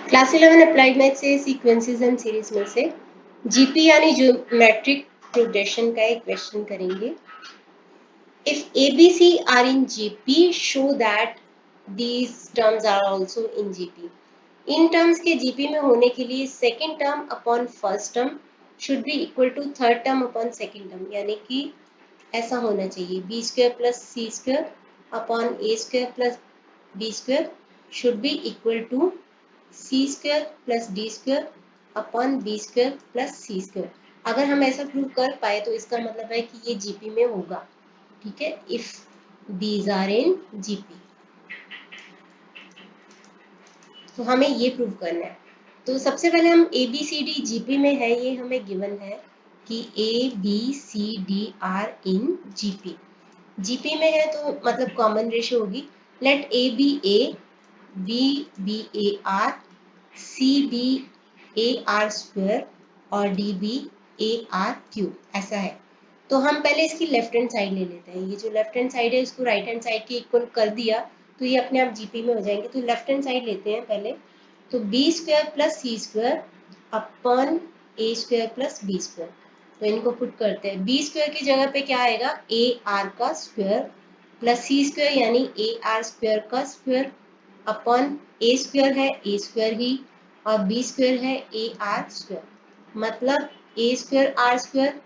Class 11 applied math से sequences and series में से जीपी यानी ज्योमेट्रिक प्रोग्रेशन का एक क्वेश्चन करेंगे। If ABC are in GP show that these terms are also in GP. इन टर्म्स के जीपी में होने के लिए second term upon first term should be equal to third term upon second term, यानी कि ऐसा होना चाहिए b square plus C square upon a square plus b square should be equal to c square plus D square upon B square plus C square. अगर हम ऐसा prove कर पाए तो इसका मतलब है कि ये जीपी में होगा। ठीक है, if these are in GP, तो हमें ये प्रूव करना है। तो सबसे पहले हम A B C D GP में है, ये हमें गिवन है कि A B C D are in GP. GP में है तो मतलब कॉमन रेशियो होगी। Let A B A, B A R, C be A R square और D be A R cube, ऐसा है। तो हम पहले इसकी लेफ्ट हैंड साइड ले लेते हैं। ये जो लेफ्ट हैंड साइड है इसको राइट हैंड साइड के इक्वल कर दिया तो ये अपने आप जीपी में हो जाएंगे। तो लेफ्ट हैंड साइड लेते हैं पहले। तो B square plus C square upon a square plus b square, तो इनको पुट करते हैं। बी स्क्वायर की जगह पे क्या आएगा, ए आर का स्क्वायर प्लस सी स्क्वायर यानी ए आर स्क्वायर का स्क्वायर अपॉन ए स्क्वायर है ए स्क्वायर ही और बी स्क्वायर है ए आर स्क्वायर, मतलब ए square are square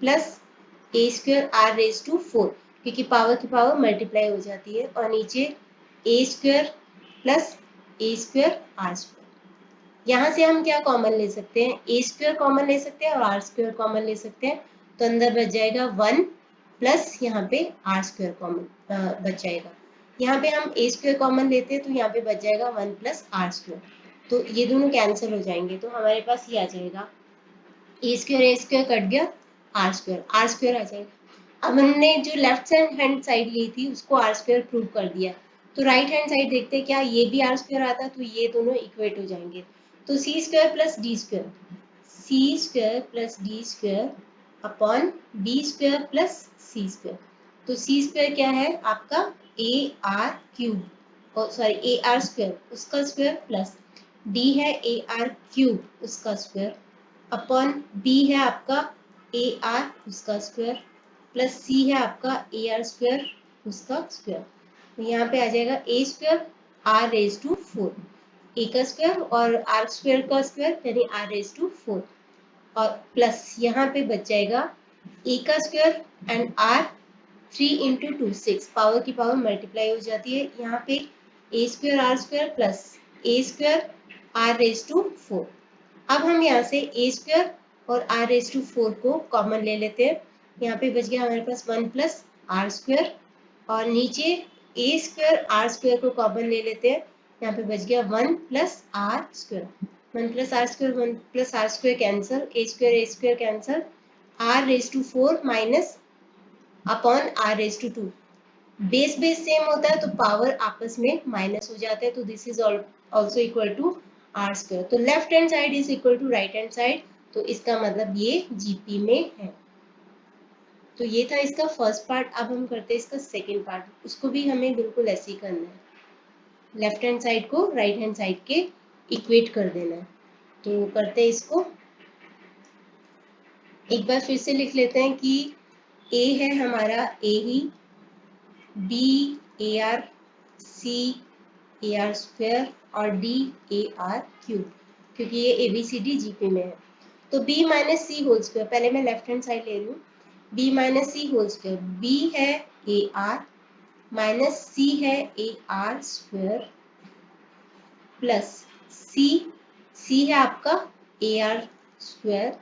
plus A square are raise to 4, क्योंकि पावर की पावर मल्टीप्लाई हो जाती है, और नीचे ए square plus A square are square. यहाँ से हम क्या कॉमन ले सकते हैं, ए स्क्वायर कॉमन ले सकते हैं और आर स्क्वायर कॉमन ले सकते हैं। तो अंदर बच जाएगा 1 प्लस यहाँ पे आर स्क्वायर कॉमन बच जाएगा। यहाँ पे हम ए स्क्वायर कॉमन लेते हैं तो यहाँ पे बच जाएगा 1 प्लस आर स्क्वायर, तो ये दोनों कैंसिल हो जाएंगे। तो हमारे पास ये आ जाएगा ए स्क्वायर कट गया, आर स्क्वायर आ जाएगा। अब हमने जो लेफ्ट हैंड साइड ली थी उसको आर स्क्वायर प्रूव कर दिया, तो राइट हैंड साइड देखते हैं क्या ये भी आर स्क्वायर आता, तो ये दोनों इक्वेट हो जाएंगे। तो C square plus D square, C square plus D square upon B square plus सी स्क्वायर। तो सी स्क्वायर क्या है आपका A R cube, sorry A are square उसका स्क्वायर प्लस डी है ए आर क्यूब उसका स्क्वायर अपॉन बी है आपका ए R उसका स्क्वायर प्लस सी है आपका ए आर स्क्वायर उसका स्क्वायर। तो यहाँ पे आ जाएगा A square are raise to 4, A का स्क्वायर और आर स्क्वायर का स्क्वायर यानी आर रेज टू 4, और प्लस यहाँ पे बच जाएगा ए का square and R 3 into 2 6, power की पावर मल्टीप्लाई हो जाती है। यहाँ पे ए square are square plus A square are raise to 4। अब हम यहाँ से ए स्क्वायर और आर रेज टू 4 को कॉमन ले लेते हैं। यहाँ पे बच गया हमारे पास 1 प्लस आर स्क्वायर और नीचे ए स्क्वायर आर स्क्वायर को कॉमन ले लेते हैं। यहाँ पे बच गया 1 plus r square, 1 plus r square 1 plus r square cancel, a square cancel, r raise to 4 minus upon r raise to 2। Base same होता है तो पावर आपस में माइनस हो जाता है, तो this is also equal to R square. तो left hand side is equal to right hand side, तो इसका मतलब ये जीपी में है। तो ये था इसका फर्स्ट पार्ट। अब हम करते हैं इसका सेकेंड पार्ट, उसको भी हमें बिल्कुल ऐसे ही करना है, लेफ्ट हैंड साइड को राइट हैंड साइड के इक्वेट कर देना है। तो करते हैं इसको, एक बार फिर से लिख लेते हैं कि ए है हमारा ए ही, b A R, c a are square और डी ए आर क्यूब, क्योंकि ये a B C D GP में है। तो b minus c whole square, पहले मैं लेफ्ट हैंड साइड ले रही हूँ, b minus c whole square, b है ए आर माइनस सी है A R square plus c, c है आपका A R square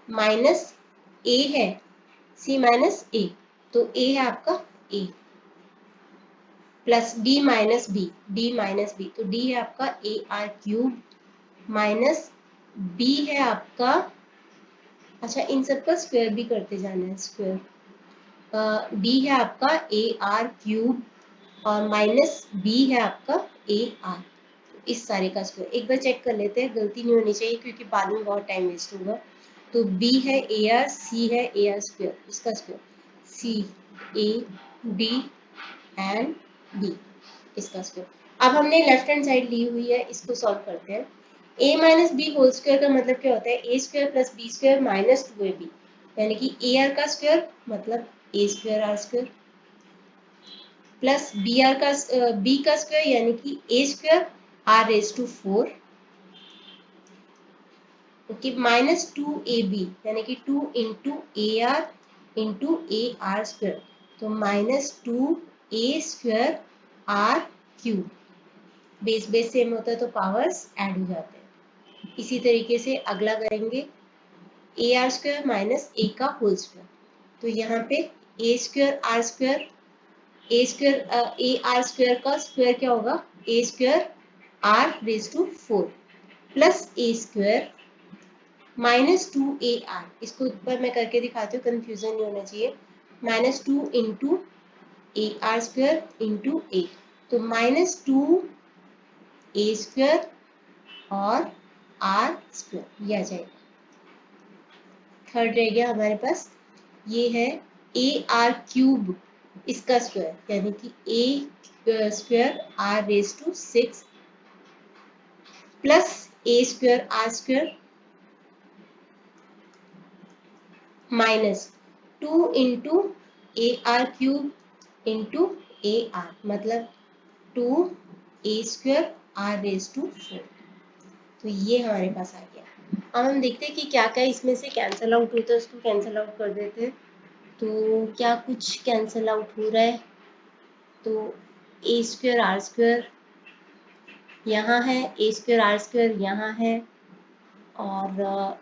minus a है सी माइनस ए, तो ए है आपका a plus d minus b, d minus b, तो d है आपका A R cube minus b है आपका, अच्छा इन सब का स्क्वायर भी करते जाना है, स्क्वायर डी है आपका ए आर क्यूब और माइनस बी है आपका ए आर, इस सारे का स्क्वायर। एक बार चेक कर लेते हैं, गलती नहीं होनी चाहिए क्योंकि बाद में बहुत टाइम वेस्ट होगा। तो बी है ए आर, सी है ए आर स्क्वायर, इसका square c a d and b, इसका स्क्वायर। अब हमने लेफ्ट हैंड साइड ली हुई है, इसको सॉल्व करते हैं। a minus b whole square का मतलब क्या होता है, a square plus b square minus 2ab, यानी कि ए आर का स्क्वायर मतलब ए square are square plus b r का बी का स्क्वायर यानी कि a square are raise to 4, okay, minus 2ab यानी कि 2 into a r into a are square, तो minus 2a square r cube, base base same होता है तो पावर्स ऐड हो जाते हैं। इसी तरीके से अगला करेंगे a are square minus a का होल स्क्वायर, तो यहाँ पे ए square are square, a square a are square का स्क्वायर क्या होगा, a square are raise to 4 plus A square minus 2 a r, इसको ऊपर मैं करके दिखाती हूँ, कंफ्यूजन नहीं होना चाहिए, minus 2 into a are square into a, तो माइनस 2 ए स्क्वायर और आर स्क्वायर, ये आ जाएगा। थर्ड रह गया हमारे पास, ये है ए आर क्यूब, इसका स्क्वायर यानी कि a square are raise to 6 plus A square are square minus 2 into a are cube into a r, मतलब 2 a square are raise to 4, तो ये हमारे पास आ गया। अब हम देखते हैं कि क्या क्या इसमें से कैंसिल आउट होता है, उसको कैंसिल आउट कर देते हैं। तो क्या कुछ कैंसिल आउट हो रहा है, तो ए स्क्वायर आर स्क्वायर यहाँ है, ए स्क्वायर आर स्क्वायर यहाँ है, और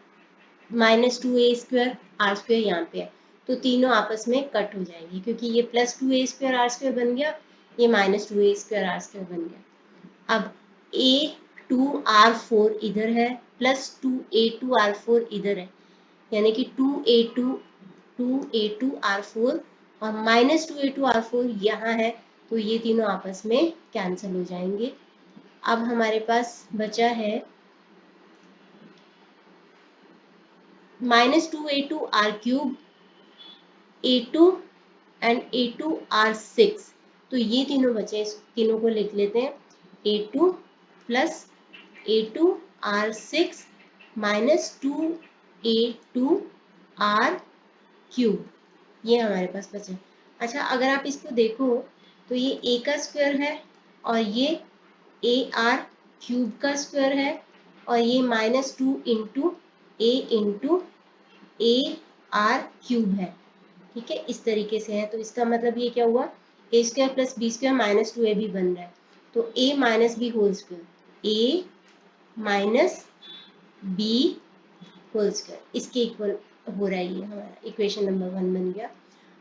minus 2 a square are square यहाँ पे है, तो तीनों आपस में कट हो जाएंगे क्योंकि ये plus 2 a square are square बन गया, ये minus 2 a square are square बन गया। अब A2R4 इधर है प्लस 2A2R4 इधर है, यानी कि 2A2R4 और माइनस 2A2R4 यहाँ है, तो ये तीनों आपस में कैंसिल हो जाएंगे। अब हमारे पास बचा है minus 2A2R3 A2 and A2R6, तो ये तीनों बचे, इस तीनों को लिख लेते हैं, A2 plus A2R6 minus 2A2R3, ये हमारे पास बचे। अच्छा, अगर आप इसको देखो तो ये ए का स्क्वायर है और ये ए आर क्यूब का स्क्वायर है, और ये minus 2 into a are cube है, ठीक है, इस तरीके से है। तो इसका मतलब ये क्या हुआ, a square plus b square minus 2 a भी बन रहा है, तो a minus b whole square, a minus b whole square, इसके इक्वल हो रहा है, ये हमारा इक्वेशन नंबर 1 बन गया।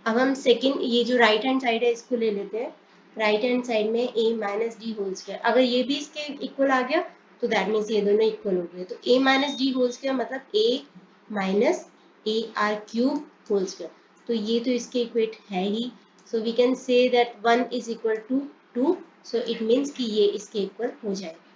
अब हम सेकंड, ये जो राइट हैंड साइड है इसको ले लेते हैं। राइट हैंड साइड में ए माइनस डी होल स्क्वायर, अगर ये भी इसके इक्वल आ गया तो दैट मीन्स ये दोनों इक्वल हो गए, तो a minus d whole square मतलब a minus a are cube whole square, तो ये तो इसके इक्वेट है ही, so we can say that 1 is equal to 2, so it means कि ये इसके इक्वल हो जाएगा।